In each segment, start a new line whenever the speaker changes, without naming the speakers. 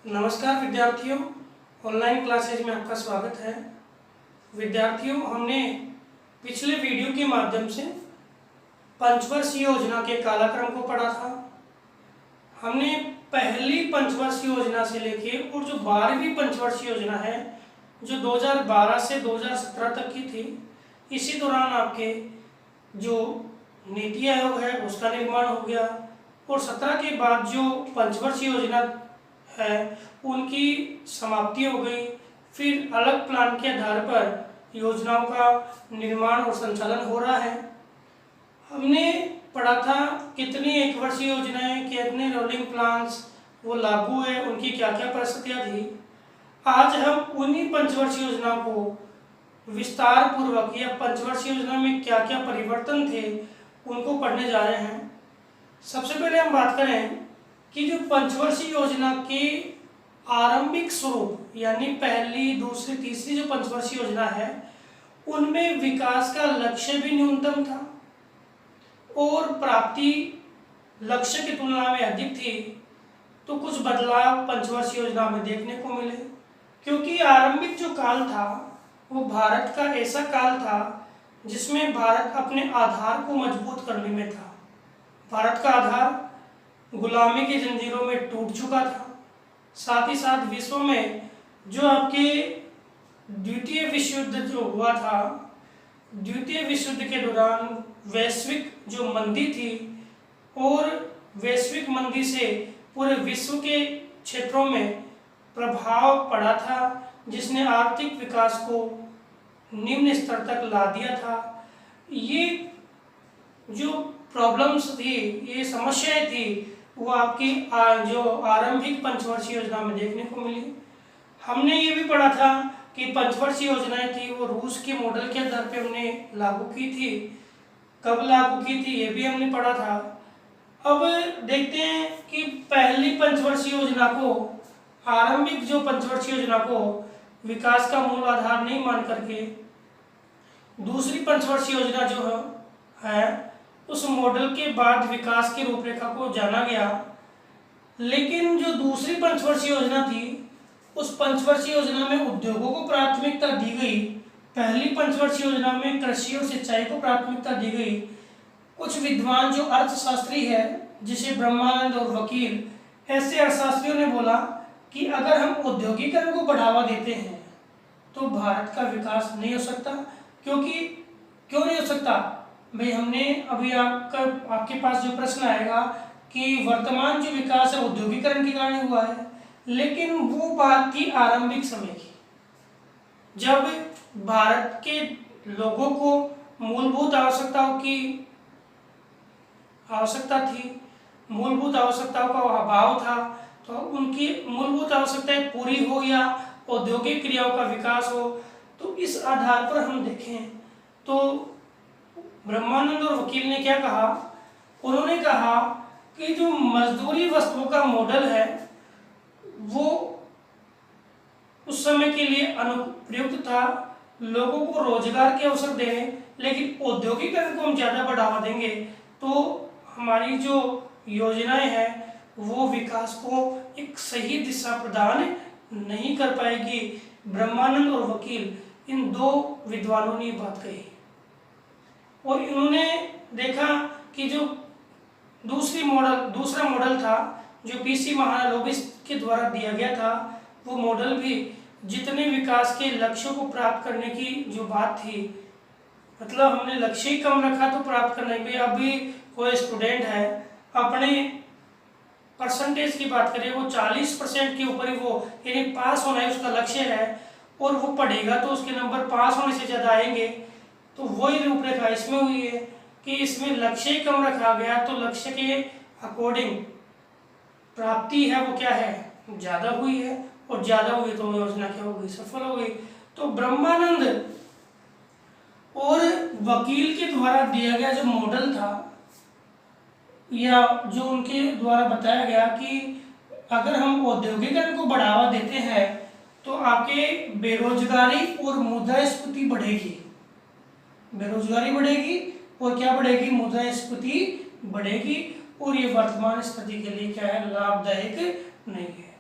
नमस्कार विद्यार्थियों, online classes में आपका स्वागत है। विद्यार्थियों, हमने पिछले वीडियो के माध्यम से पंचवर्षीय योजना के कालक्रम को पढ़ा था। हमने पहली पंचवर्षीय योजना से लेके और जो 12वीं पंचवर्षीय योजना है जो 2012 से 2017 तक की थी, इसी दौरान आपके जो नीति आयोग है उसका निर्माण हो गया और 17 के बाद जो पंचवर्षीय योजना है उनकी समाप्ति हो गई। फिर अलग प्लान के आधार पर योजनाओं का निर्माण और संचालन हो रहा है। हमने पढ़ा था कितनी एक वर्षीय योजनाएं, कितने रोलिंग प्लान्स वो लागू है, उनकी क्या क्या परिस्थितियां थी। आज हम उन्हीं पंचवर्षीय योजनाओं को विस्तार पूर्वक या पंचवर्षीय योजना में क्या क्या परिवर्तन थे उनको पढ़ने जा रहे हैं। सबसे पहले हम बात करें कि जो पंचवर्षीय योजना के आरंभिक स्वरूप यानी पहली, दूसरी, तीसरी जो पंचवर्षीय योजना है उनमें विकास का लक्ष्य भी न्यूनतम था और प्राप्ति लक्ष्य की तुलना में अधिक थी। तो कुछ बदलाव पंचवर्षीय योजना में देखने को मिले, क्योंकि आरंभिक जो काल था वो भारत का ऐसा काल था जिसमें भारत अपने आधार को मजबूत करने में था। भारत का आधार गुलामी की जंजीरों में टूट चुका था। साथ ही साथ विश्व में जो आपके द्वितीय विश्व युद्ध जो हुआ था, द्वितीय विश्व युद्ध के दौरान वैश्विक जो मंदी थी और वैश्विक मंदी से पूरे विश्व के क्षेत्रों में प्रभाव पड़ा था, जिसने आर्थिक विकास को निम्न स्तर तक ला दिया था। ये जो प्रॉब्लम्स थी, ये समस्याएं थी, वो आपकी जो आरंभिक पंचवर्षीय योजना में देखने को मिली। हमने ये भी पढ़ा था कि पंचवर्षीय योजनाएं थी वो रूस के मॉडल के आधार पे हमने लागू की थी। कब लागू की थी ये भी हमने पढ़ा था। अब देखते हैं कि पहली पंचवर्षीय योजना को, आरंभिक जो पंचवर्षीय योजना को विकास का मूल आधार नहीं मान करके दूसरी पंचवर्षीय योजना जो है उस मॉडल के बाद विकास की रूपरेखा को जाना गया। लेकिन जो दूसरी पंचवर्षीय योजना थी उस पंचवर्षीय योजना में उद्योगों को प्राथमिकता दी गई। पहली पंचवर्षीय योजना में कृषि और सिंचाई को प्राथमिकता दी गई। कुछ विद्वान जो अर्थशास्त्री है, जिसे ब्रह्मानंद और वकील, ऐसे अर्थशास्त्रियों ने बोला कि अगर हम औद्योगिकरण को बढ़ावा देते हैं तो भारत का विकास नहीं हो सकता। क्यों नहीं हो सकता भाई? हमने अभी आपके पास जो प्रश्न आएगा कि वर्तमान जो विकास है औद्योगिकरण के कारण हुआ है, लेकिन वो बात थी आरंभिक समय की, जब भारत के लोगों को मूलभूत आवश्यकताओं की आवश्यकता थी, मूलभूत आवश्यकताओं का अभाव था। तो उनकी मूलभूत आवश्यकताएं पूरी हो या औद्योगिक क्रियाओं का विकास हो, तो इस आधार पर हम देखें तो ब्रह्मानंद और वकील ने क्या कहा? उन्होंने कहा कि जो मजदूरी वस्तुओं का मॉडल है वो उस समय के लिए अनुप्रयुक्त था, लोगों को रोजगार के अवसर देने, लेकिन औद्योगिकरण को हम ज़्यादा बढ़ावा देंगे तो हमारी जो योजनाएं हैं वो विकास को एक सही दिशा प्रदान नहीं कर पाएगी। ब्रह्मानंद और वकील, इन दो विद्वानों ने बात कही और इन्होंने देखा कि जो दूसरा मॉडल था जो पीसी महालनोबिस के द्वारा दिया गया था, वो मॉडल भी जितने विकास के लक्ष्यों को प्राप्त करने की जो बात थी, मतलब हमने लक्ष्य ही कम रखा तो प्राप्त करना भी। अभी कोई स्टूडेंट है, अपने परसेंटेज की बात करें वो 40% के ऊपर ही वो यानी पास होना है उसका लक्ष्य है और वो पढ़ेगा तो उसके नंबर पास होने से ज़्यादा आएंगे। तो वही रूपरेखा इसमें हुई है कि इसमें लक्ष्य ही कम रखा गया तो लक्ष्य के अकॉर्डिंग प्राप्ति है वो क्या है, ज़्यादा हुई है, और ज़्यादा हुई तो योजना क्या हो गई, सफल हो गई। तो ब्रह्मानंद और वकील के द्वारा दिया गया जो मॉडल था या जो उनके द्वारा बताया गया कि अगर हम औद्योगिकरण को बढ़ावा देते हैं तो आपके बेरोजगारी और मुद्रास्फीति बढ़ेगी। बेरोजगारी बढ़ेगी और क्या बढ़ेगी? मुद्रास्फीति बढ़ेगी और ये वर्तमान स्थिति के लिए क्या है, लाभदायक नहीं है।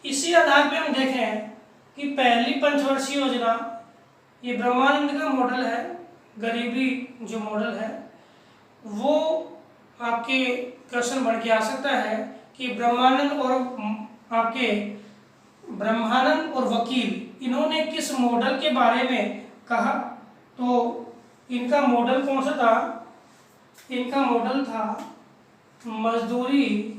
इसी आधार पे हम देखें कि पहली पंचवर्षीय योजना, ये ब्रह्मानंद का मॉडल है, गरीबी जो मॉडल है वो आपके क्वेश्चन बन के आ सकता है कि ब्रह्मानंद और वकील इन्होंने किस मॉडल के बारे में कहा। तो इनका मॉडल कौन सा था? इनका मॉडल था मजदूरी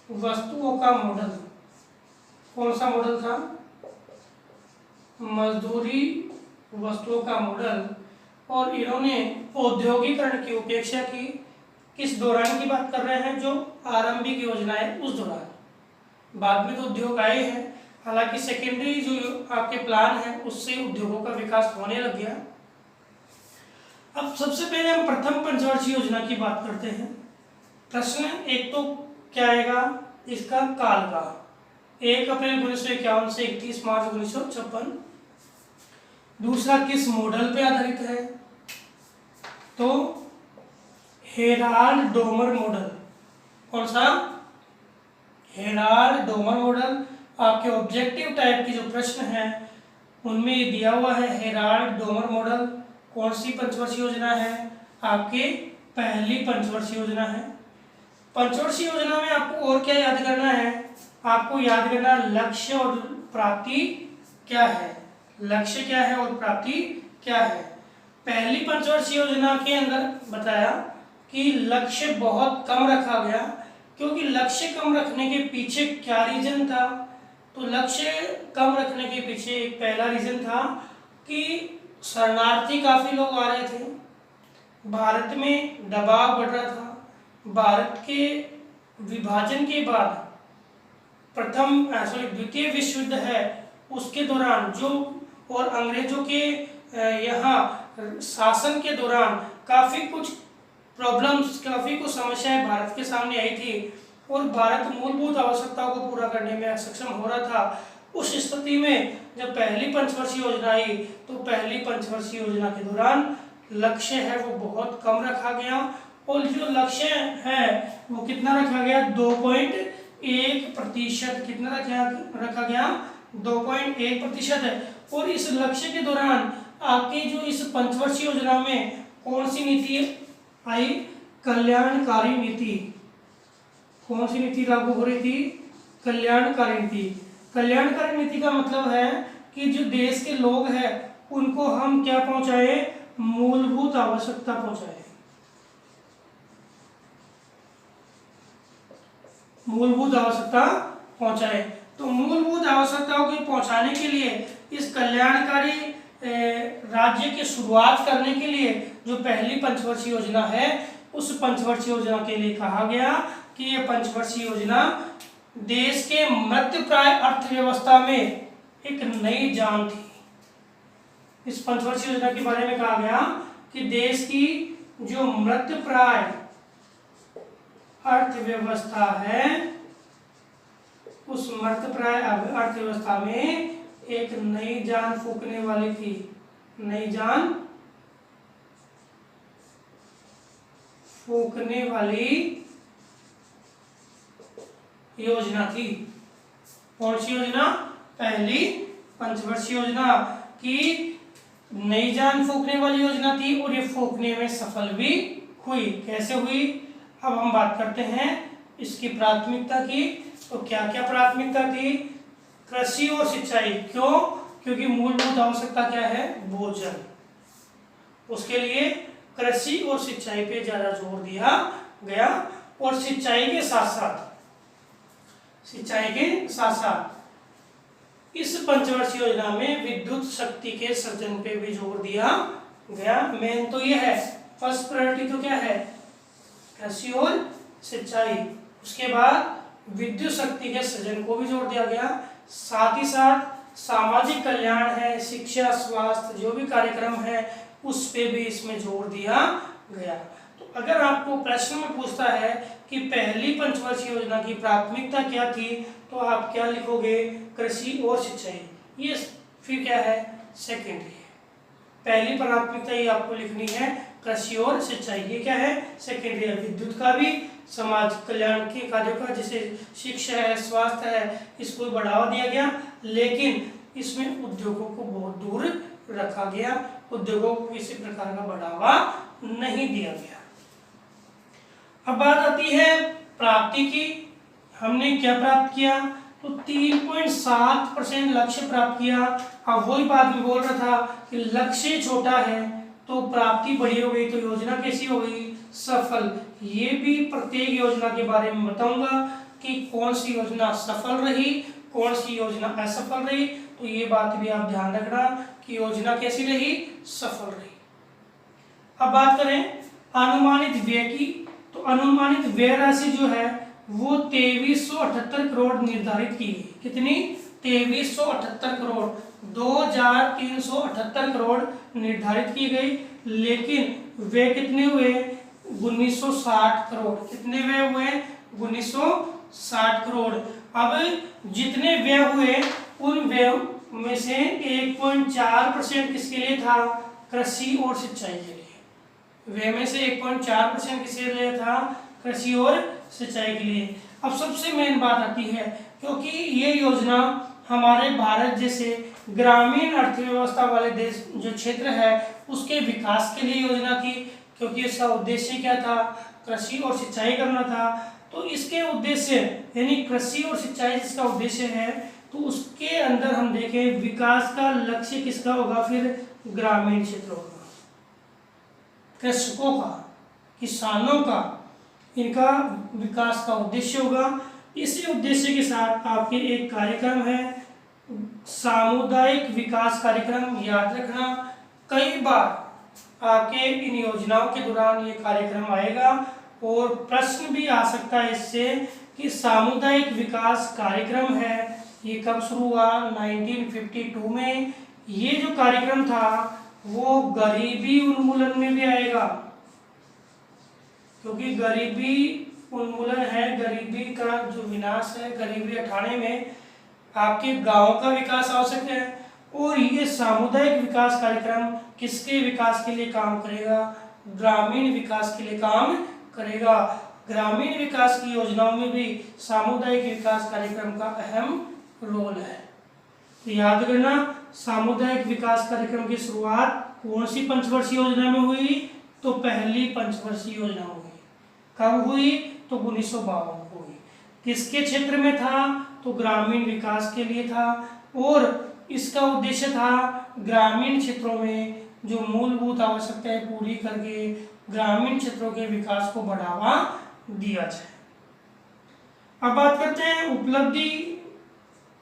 वस्तुओं का मॉडल। कौन सा मॉडल था? मजदूरी वस्तुओं का मॉडल। और इन्होंने औद्योगिकरण की उपेक्षा की। किस दौरान की बात कर रहे हैं? जो आरंभिक योजना है उस दौरान। बाद में तो उद्योग आए हैं, हालांकि सेकेंडरी जो आपके प्लान है उससे उद्योगों का विकास होने लग गया। अब सबसे पहले हम प्रथम पंचवर्षीय योजना की बात करते हैं। प्रश्न एक तो क्या आएगा? इसका काल का 1 अप्रैल 1951 से 31 मार्च 1956। दूसरा किस मॉडल पे आधारित है? तो हेराल्ड डोमर मॉडल। कौन सा? Herald Domar model. आपके ऑब्जेक्टिव टाइप के जो प्रश्न हैं उनमें दिया हुआ है हेराल्ड डोमर मॉडल। कौन सी पंचवर्षीय योजना है? आपके पहली पंचवर्षीय योजना है। पंचवर्षीय योजना में आपको और क्या याद करना है? आपको याद करना लक्ष्य और प्राप्ति क्या है। लक्ष्य क्या है और प्राप्ति क्या है। पहली पंचवर्षीय योजना के अंदर बताया कि लक्ष्य बहुत कम रखा गया, क्योंकि लक्ष्य कम रखने के पीछे क्या रीजन था? तो लक्ष्य कम रखने के पीछे एक पहला रीजन था कि शरणार्थी काफी लोग आ रहे थे, भारत में दबाव बढ़ रहा था। भारत के विभाजन के बाद द्वितीय विश्व युद्ध है उसके दौरान जो और अंग्रेजों के यहाँ शासन के दौरान काफ़ी कुछ प्रॉब्लम्स, काफ़ी कुछ समस्याएं भारत के सामने आई थी और भारत मूलभूत आवश्यकताओं को पूरा करने में असक्षम हो रहा था। उस स्थिति में जब पहली पंचवर्षीय योजना आई तो पहली पंचवर्षीय योजना के दौरान लक्ष्य है वो बहुत कम रखा गया और जो लक्ष्य है वो कितना रखा गया? 2.1%। कितना रखा गया? 2.1% है। और इस लक्ष्य के दौरान आपकी जो इस पंचवर्षीय योजना में कौन सी नीति आई? कल्याणकारी नीति। कौन सी नीति लागू हो रही थी? कल्याणकारी नीति। कल्याणकारी नीति का मतलब है कि जो देश के लोग हैं उनको हम क्या पहुंचाए? मूलभूत आवश्यकता पहुंचाए। मूलभूत आवश्यकता पहुंचाए। तो मूलभूत आवश्यकताओं को पहुंचाने के लिए इस कल्याणकारी राज्य की शुरुआत करने के लिए जो पहली पंचवर्षीय योजना है उस पंचवर्षीय योजना के लिए कहा गया कि यह पंचवर्षीय योजना देश के मृतप्राय अर्थव्यवस्था में एक नई जान थी। इस पंचवर्षीय योजना के बारे में कहा गया कि देश की जो मृतप्राय अर्थव्यवस्था है उस मृतप्राय अर्थव्यवस्था में एक नई जान फूंकने वाली थी। नई जान फूंकने वाली योजना थी। कौन सी योजना? पहली पंचवर्षीय योजना की नई जान फूंकने वाली योजना थी और ये फूंकने में सफल भी हुई। कैसे हुई? अब हम बात करते हैं इसकी प्राथमिकता की। तो क्या क्या प्राथमिकता थी? कृषि और सिंचाई। क्यों? क्योंकि मूलभूत आवश्यकता क्या है? भोजन। उसके लिए कृषि और सिंचाई पे ज्यादा जोर दिया गया और सिंचाई के साथ साथ इस पंचवर्षीय योजना में विद्युत शक्ति के सृजन पे भी जोर दिया गया। मेन तो यह है, फर्स्ट प्रायोरिटी तो क्या है? कृषि और सिंचाई। उसके बाद विद्युत शक्ति के सृजन को भी जोर दिया गया। साथ ही साथ सामाजिक कल्याण है, शिक्षा, स्वास्थ्य जो भी कार्यक्रम है उस पे भी इसमें जोर दिया गया। तो अगर आपको प्रश्न में पूछता है कि पहली पंचवर्षीय योजना की प्राथमिकता क्या थी तो आप क्या लिखोगे? कृषि और सिंचाई। ये फिर क्या है? सेकेंडरी है। पहली प्राथमिकता ये आपको लिखनी है कृषि और सिंचाई। ये क्या है? सेकेंडरी है। विद्युत का भी, समाज कल्याण के कार्यों का जैसे शिक्षा है, स्वास्थ्य है, इसको बढ़ावा दिया गया, लेकिन इसमें उद्योगों को बहुत दूर रखा गया, उद्योगों को किसी प्रकार का बढ़ावा नहीं दिया गया। अब बात आती है प्राप्ति की। हमने क्या प्राप्त किया? तो 3.7% लक्ष्य प्राप्त किया। अब वही बात मैं बोल रहा था कि लक्ष्य छोटा है तो प्राप्ति बड़ी हो गई, तो योजना कैसी हो गई? सफल। ये भी प्रत्येक योजना के बारे में बताऊंगा कि कौन सी योजना सफल रही, कौन सी योजना असफल रही, तो ये बात भी आप ध्यान रखना कि योजना कैसी रही? सफल रही। अब बात करें अनुमानित व्यय की, तो अनुमानित व्यय राशि जो है वो 2378 करोड़ निर्धारित की गई। कितनी? 2378 करोड़, 2378 करोड़ निर्धारित की गई, लेकिन वे कितने हुए? 1960 करोड़। कितने व्यय हुए? 1960 करोड़। अब जितने व्यय हुए उन व्यय में से 1.4% किसके लिए था? कृषि और सिंचाई के लिए। व्यय में से 1.4% किसके लिए था? कृषि और सिंचाई के लिए। अब सबसे मेन बात आती है, क्योंकि ये योजना हमारे भारत जैसे ग्रामीण अर्थव्यवस्था वाले देश जो क्षेत्र है उसके विकास के लिए योजना थी, क्योंकि इसका उद्देश्य क्या था? कृषि और सिंचाई करना था। तो इसके उद्देश्य यानी कृषि और सिंचाई जिसका उद्देश्य है, तो उसके अंदर हम देखें विकास का लक्ष्य किसका होगा? फिर ग्रामीण क्षेत्रों का, कृषकों का, किसानों का, इनका विकास का उद्देश्य होगा। इसी उद्देश्य के साथ आपके एक कार्यक्रम है सामुदायिक विकास कार्यक्रम। याद रखना, कई बार आपके इन योजनाओं के दौरान ये कार्यक्रम आएगा और प्रश्न भी आ सकता है इससे कि सामुदायिक विकास कार्यक्रम है ये कब शुरू हुआ? 1952 में। ये जो कार्यक्रम था वो गरीबी उन्मूलन में भी आएगा, क्योंकि गरीबी उन्मूलन है, गरीबी का जो विनाश है, गरीबी हटाने में आपके गांव का विकास आवश्यक है। और ये सामुदायिक विकास कार्यक्रम किसके विकास के लिए काम करेगा? ग्रामीण विकास के लिए काम करेगा। ग्रामीण विकास की योजनाओं में भी सामुदायिक विकास कार्यक्रम का अहम रोल है। तो याद करना, सामुदायिक विकास कार्यक्रम की शुरुआत कौन सी पंचवर्षीय योजना में हुई? तो पहली पंचवर्षीय योजना हुई। कब हुई? तो 1952 को हुई। किसके क्षेत्र में था? तो ग्रामीण विकास के लिए था, और इसका उद्देश्य था ग्रामीण क्षेत्रों में जो मूलभूत आवश्यकताएं पूरी करके ग्रामीण क्षेत्रों के विकास को बढ़ावा दिया जाए। अब बात करते हैं उपलब्धि।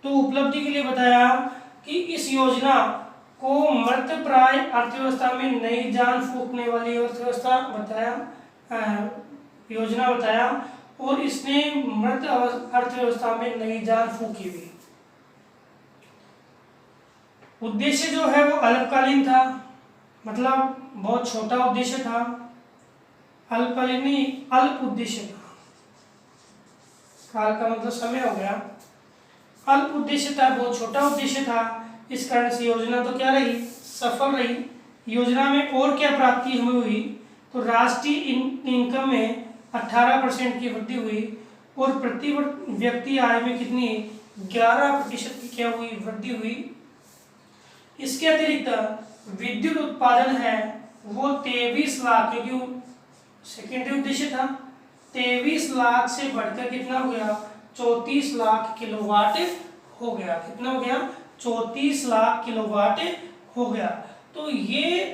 तो उपलब्धि के लिए बताया कि इस योजना को मृतप्राय अर्थव्यवस्था में नई जान फूंकने वाली अर्थव्यवस्था बताया, योजना बताया, और इसने मृत अर्थव्यवस्था में नई जान फूंकी हुई। उद्देश्य जो है वो अल्पकालीन था, मतलब बहुत छोटा उद्देश्य था। अल्पकालीन नहीं, अल्प उद्देश्य था। काल का मतलब समय हो गया। अल्प उद्देश्य था, बहुत छोटा उद्देश्य था। इस कारण से योजना तो क्या रही? सफल रही। योजना में और क्या प्राप्ति हमें हुई? तो राष्ट्रीय इनकम में 18% की वृद्धि हुई, और प्रति व्यक्ति आय में कितनी? 11% की क्या हुई? वृद्धि हुई। इसके अतिरिक्त विद्युत उत्पादन है वो 23 लाख, क्योंकि सेकेंडरी उद्देश्य था, 23 लाख से बढ़कर कितना हो गया? 34 लाख किलोवाट हो गया। कितना हो गया? 34 लाख किलोवाट हो गया। तो ये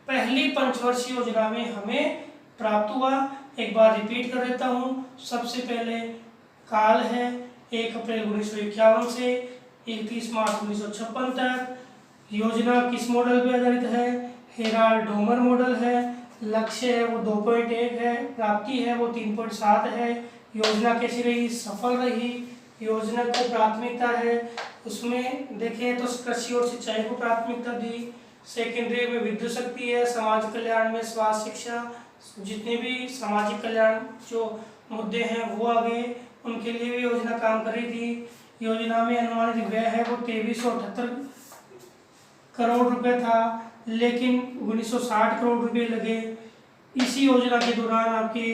पहली पंचवर्षीय योजना में हमें प्राप्त हुआ। एक बार रिपीट कर देता हूँ। सबसे पहले काल है 1 अप्रैल 1951 से 31 मार्च 1956 तक। योजना किस मॉडल पर आधारित है? हेराल्ड डोमर मॉडल है। लक्ष्य है वो 2.1 है, प्राप्ति है वो 3.7 है। योजना कैसी रही? सफल रही। योजना को प्राथमिकता है, उसमें देखें तो कृषि और सिंचाई को प्राथमिकता दी। सेकेंडरी में विद्युत शक्ति है, समाज कल्याण में स्वास्थ्य, शिक्षा, जितने भी सामाजिक कल्याण जो मुद्दे हैं वो आ गए, उनके लिए भी योजना काम कर रही थी। योजना में अनुमानित व्यय है वो 2378 करोड़ रुपए था। लेकिन 1960 करोड़ रुपए लगे। इसी योजना के दौरान आपके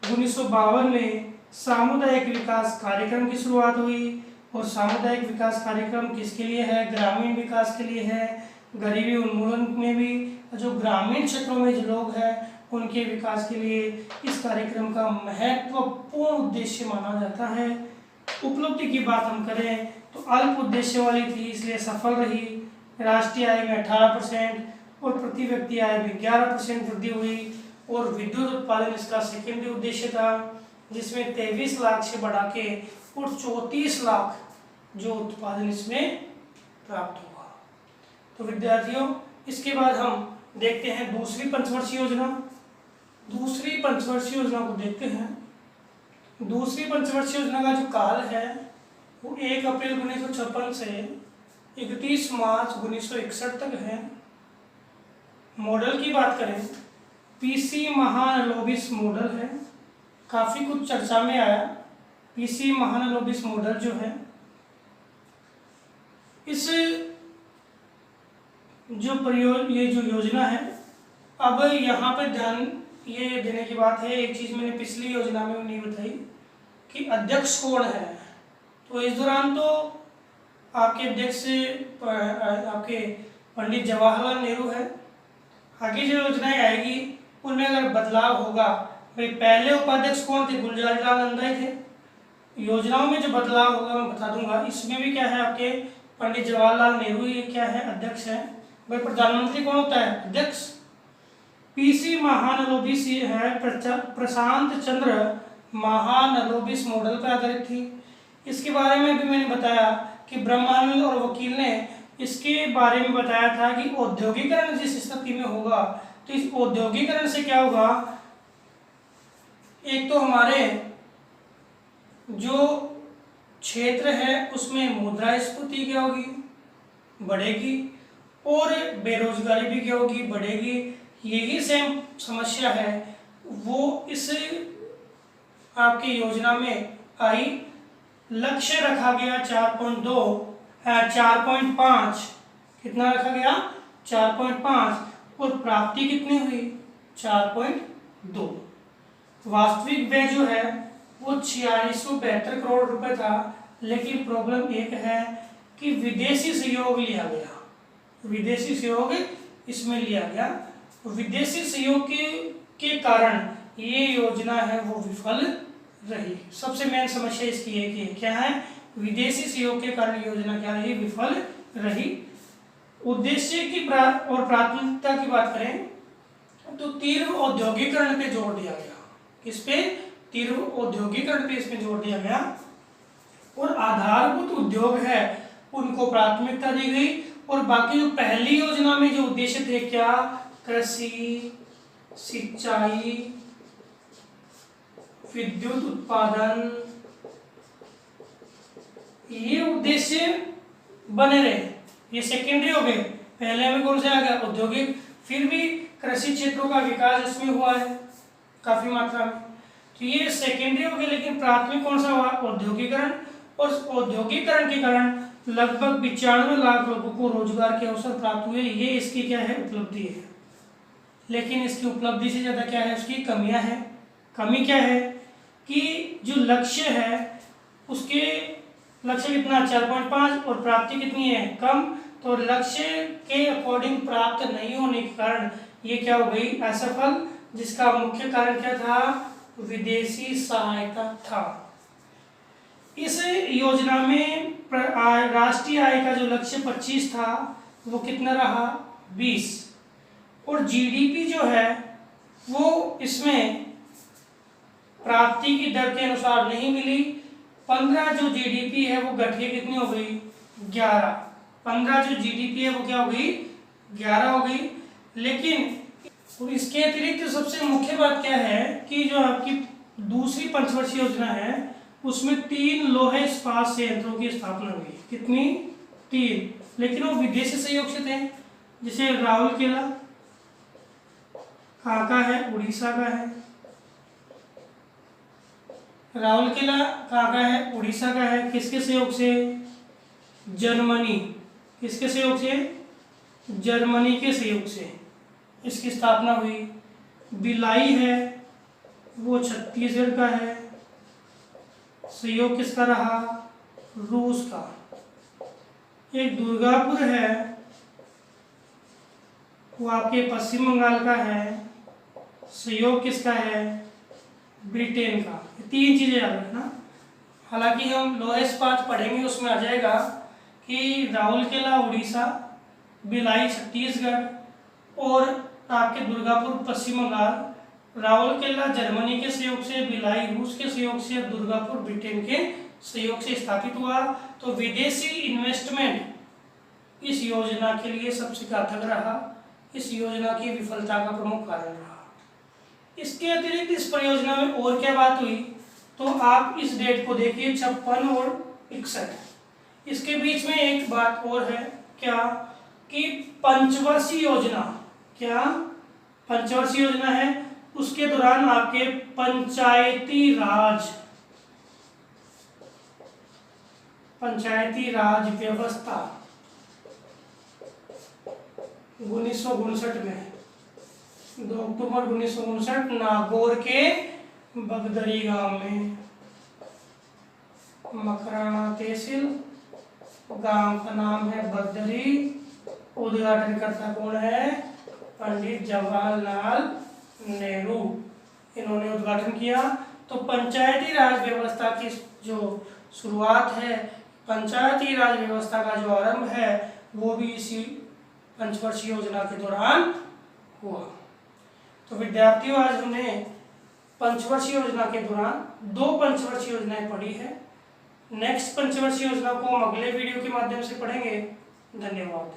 1952 में सामुदायिक विकास कार्यक्रम की शुरुआत हुई। और सामुदायिक विकास कार्यक्रम किसके लिए है? ग्रामीण विकास के लिए है, गरीबी उन्मूलन में भी, जो ग्रामीण क्षेत्रों में जो लोग हैं उनके विकास के लिए इस कार्यक्रम का महत्वपूर्ण उद्देश्य माना जाता है। उपलब्धि की बात हम करें तो अल्प उद्देश्य वाली थी, इसलिए सफल रही। राष्ट्रीय आय में 18% और प्रति व्यक्ति आय में 11% वृद्धि हुई। और विद्युत उत्पादन इसका सेकेंडरी उद्देश्य था, जिसमें 23 लाख से बढ़ा के और 34 लाख जो उत्पादन इसमें प्राप्त हुआ। तो विद्यार्थियों, इसके बाद हम देखते हैं दूसरी पंचवर्षीय योजना। दूसरी पंचवर्षीय योजना को देखते हैं। दूसरी पंचवर्षीय योजना का जो काल है वो 1 अप्रैल 1956 से 31 मार्च 1961 तक है। मॉडल की बात करें, पीसी महालनोबिस मॉडल है, काफ़ी कुछ चर्चा में आया। पीसी महालनोबिस मॉडल जो है, इस ये जो योजना है, अब यहाँ पर ध्यान ये देने की बात है, एक चीज़ मैंने पिछली योजना में नहीं बताई कि अध्यक्ष कौन है। तो इस दौरान तो आपके अध्यक्ष आपके पंडित जवाहरलाल नेहरू है। आगे जो योजनाएं आएगी उनमें अगर बदलाव होगा, भाई पहले उपाध्यक्ष कौन थे? गुलजारीलाल नंदा थे। योजनाओं में जो बदलाव होगा मैं बता दूंगा। इसमें भी क्या है, आपके पंडित जवाहरलाल नेहरू ये क्या है? अध्यक्ष है। भाई प्रधानमंत्री कौन होता है? अध्यक्ष। पीसी महालनोबिस है प्रशांत चंद्र महालनोबिस मॉडल पर आधारित थी। इसके बारे में भी मैंने बताया कि ब्रह्मानंद और वकील ने इसके बारे में बताया था कि औद्योगिकरण जिस स्थिति में होगा, तो इस औद्योगिकरण से क्या होगा, एक तो हमारे जो क्षेत्र है उसमें मुद्रास्फीति क्या होगी? बढ़ेगी। और बेरोजगारी भी क्या होगी? बढ़ेगी। यही सेम समस्या है वो इस आपकी योजना में आई। लक्ष्य रखा गया 4.5, कितना रखा गया? 4.5 और प्राप्ति कितनी हुई? 4.2। वास्तविक व्यय जो है वो 4672 करोड़ रुपए था। लेकिन प्रॉब्लम एक है कि विदेशी सहयोग लिया गया, विदेशी सहयोग इसमें लिया गया। विदेशी सहयोग के कारण ये योजना है वो विफल रही। सबसे मेन समस्या इसकी है कि क्या है? विदेशी सहयोग के कारण योजना क्या रही? विफल रही। उद्देश्य की और प्राथमिकता की बात करें तो तीव्र औद्योगिकरण पे जोर दिया गया। किस पे? तीव्र औद्योगिकरण पे इसमें जोर दिया गया। और आधारभूत उद्योग है उनको प्राथमिकता दी गई। और बाकी जो पहली योजना में जो उद्देश्य थे, क्या? कृषि, सिंचाई, विद्युत उत्पादन, ये उद्देश्य बने रहे, ये सेकेंडरी हो गए। पहले में कौन से आ गया? औद्योगिक। फिर भी कृषि क्षेत्रों का विकास इसमें हुआ है काफी मात्रा में, तो ये सेकेंडरी हो गए। लेकिन प्राथमिक कौन सा हुआ? औद्योगिकरण। और औद्योगिकरण के कारण लगभग 95 लाख लोगों को रोजगार के अवसर प्राप्त हुए। ये इसकी क्या है? उपलब्धि है। लेकिन इसकी उपलब्धि से ज्यादा क्या है? उसकी कमियां हैं। कमी क्या है कि जो लक्ष्य है उसके लक्ष्य कितना? 4.5 और प्राप्ति कितनी है? कम। तो लक्ष्य के अकॉर्डिंग प्राप्त नहीं होने के कारण ये क्या हो गई? असफल। जिसका मुख्य कारण क्या था? विदेशी सहायता था। इस योजना में राष्ट्रीय आय का जो लक्ष्य 25 था वो कितना रहा? 20। और जीडीपी जो है वो इसमें प्राप्ति की दर के अनुसार नहीं मिली। 15 जो जीडीपी है वो घट के कितनी हो गई? 11। 15 जो जीडीपी है वो क्या हो गई? 11 हो गई। लेकिन और इसके अतिरिक्त सबसे मुख्य बात क्या है कि जो आपकी दूसरी पंचवर्षीय योजना है उसमें 3 लोहे इस्पात संयंत्रों की स्थापना हुई। कितनी? 3। लेकिन वो विदेशी सहयोग से थे। जैसे राउरकेला कहाँ का है? उड़ीसा का है। राउरकेला कहाँ का है? उड़ीसा का है। किसके सहयोग से? जर्मनी। किसके सहयोग से? जर्मनी के सहयोग से इसकी स्थापना हुई। भिलाई है वो छत्तीसगढ़ का है, सहयोग किसका रहा? रूस का। एक दुर्गापुर है वो आपके पश्चिम बंगाल का है, सहयोग किसका है? ब्रिटेन का। तीन चीजें याद रखना। हालांकि हम लोएस्ट पार्ट पढ़ेंगे उसमें आ जाएगा कि राउरकेला उड़ीसा, भिलाई छत्तीसगढ़ और आपके दुर्गापुर पश्चिम बंगाल, राउरकेला जर्मनी के सहयोग से, भिलाई रूस के सहयोग से, दुर्गापुर ब्रिटेन के सहयोग से स्थापित हुआ। तो विदेशी इन्वेस्टमेंट इस योजना के लिए सबसे घातक रहा, इस योजना की विफलता का प्रमुख कारण रहा। इसके अतिरिक्त इस परियोजना में और क्या बात हुई तो आप इस डेट को देखिए 56 और 61। इसके बीच में एक बात और है क्या कि पंचवर्षीय योजना, क्या पंचवर्षीय योजना है, उसके दौरान आपके पंचायती राज व्यवस्था 1959 में 2 अक्टूबर 1959 नागौर के बगदरी गांव में, मकराना तहसील, गांव का नाम है बगदरी। उद्घाटनकर्ता कौन है? पंडित जवाहरलाल नेहरू, इन्होंने उद्घाटन किया। तो पंचायती राज व्यवस्था की जो शुरुआत है, पंचायती राज व्यवस्था का जो आरंभ है वो भी इसी पंचवर्षीय योजना के दौरान हुआ। तो विद्यार्थियों आज हमने पंचवर्षीय योजना के दौरान 2 पंचवर्षीय योजनाएं पढ़ी है। नेक्स्ट पंचवर्षीय योजना को हम अगले वीडियो के माध्यम से पढ़ेंगे। धन्यवाद।